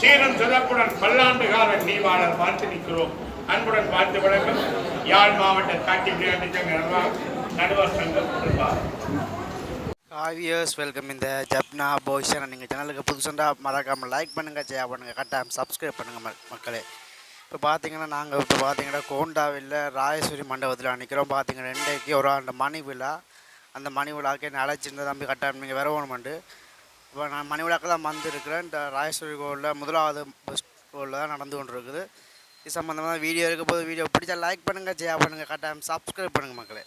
சீரும் சிறப்புடன் பல்லாண்டு கால நீவாளர் பார்த்து நிற்கிறோம். அன்புடன் பார்த்து வழங்கும் யாழ் மாவட்ட காட்சி விளையாட்டு நடுவர் சங்கம். Viewers, welcome. இந்த ஜப்னா பாய்ஸ் நீங்கள் சேனலுக்கு புதுசாக மறக்காமல் லைக் பண்ணுங்கள், ஷேர் பண்ணுங்கள், கட்டாயம் சப்ஸ்கிரைப் பண்ணுங்கள் மக்களே. இப்போ பார்த்தீங்கன்னா நாங்கள் கோண்டாவில் ராயேஸ்வரி மண்டபத்தில் நிற்கிறோம். பார்த்தீங்கன்னா இன்றைக்கு ஒரு அந்த மணி விழா, அந்த மணி விழாக்கு என்ன அழைச்சிருந்த தம்பி கட்டாயம் நீங்கள் வரணுமெண்டு. இப்போ நான் மணி விழாக்கு தான் வந்திருக்கிறேன். இந்த ராயேஸ்வரி கோவிலில் முதலாவது பஸ் கோவிலில் தான் நடந்து கொண்டு இருக்குது. இது சம்மந்தமாக வீடியோ இருக்க போது வீடியோ பிடிச்சா லைக் பண்ணுங்கள், ஷேர் பண்ணுங்கள், கட்டாயம் சப்ஸ்கிரைப் பண்ணுங்கள் மக்களே.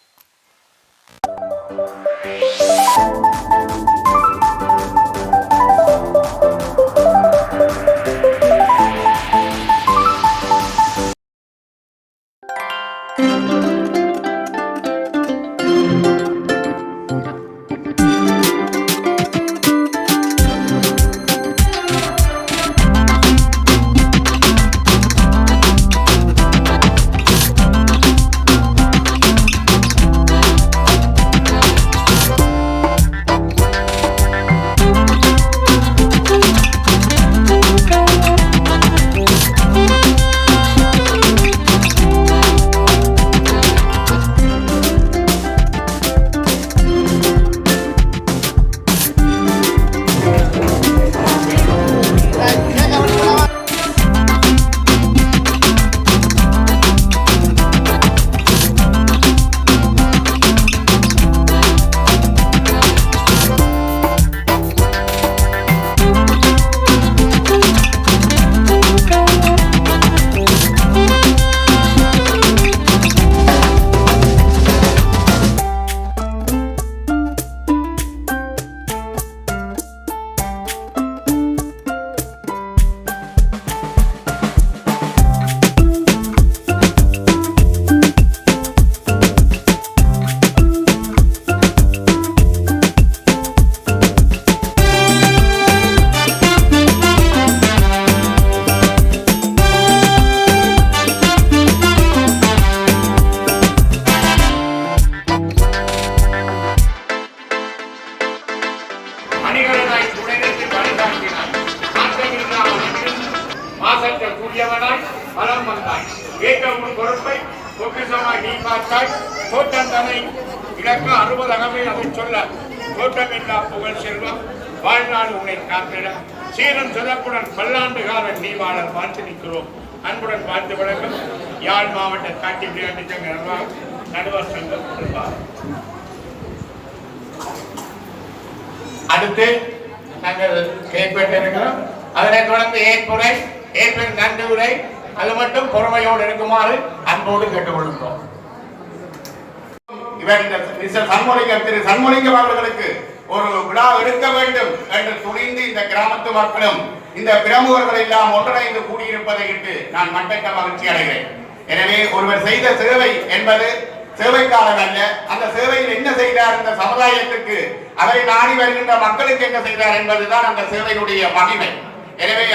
பலம் வந்தாய் ஏற்றமும் பொறுப்பை பொக்கிசமாய் நீ பார்த்தாய். தோட்டம் தனை இலக்க 60 அகமே அதை சொல்ல தோட்டமில்லா புகழ் செல்வம் வாழ்நாள் உன்னை காத்திட சீரும் சிறப்புடன் பல்லாண்டு கால நீவாளர் பார்த்து நிற்கிறோம். அன்புடன் பார்த்து வழங்கும் யாழ் மாவட்ட காட்சி விளையாட்டு நடுவர் சங்கம். அடுத்து நாங்கள் கேட்பட்டிருக்கிறோம். அதனைத் தொடர்ந்து ஏற்புரை, ஏற்பின் நன்றி உரை, அது மட்டும் பொறுமையோடு இருக்குமாறு அன்போடு கேட்டுக்கொள்கிறோம். இவர் திரு சண்முலிங்கம் அவர்களுக்கு ஒரு விழா எடுக்க வேண்டும் என்று துணிந்து இந்த கிராமத்து மக்களும் இந்த பிரமுகர்கள் எல்லாம் ஒன்றிணைந்து கூடியிருப்பதை இட்டு நான் மட்டற்ற மகிழ்ச்சி அடைகிறேன். எனவே ஒருவர் செய்த சேவை என்பது சேவைக்காரர் அல்ல, அந்த சேவையில் என்ன செய்தார், இந்த சமுதாயத்துக்கு அவரை நாடி வருகின்ற மக்களுக்கு என்ன செய்தார் என்பதுதான் அந்த சேவையினுடைய மகிமை. எனவே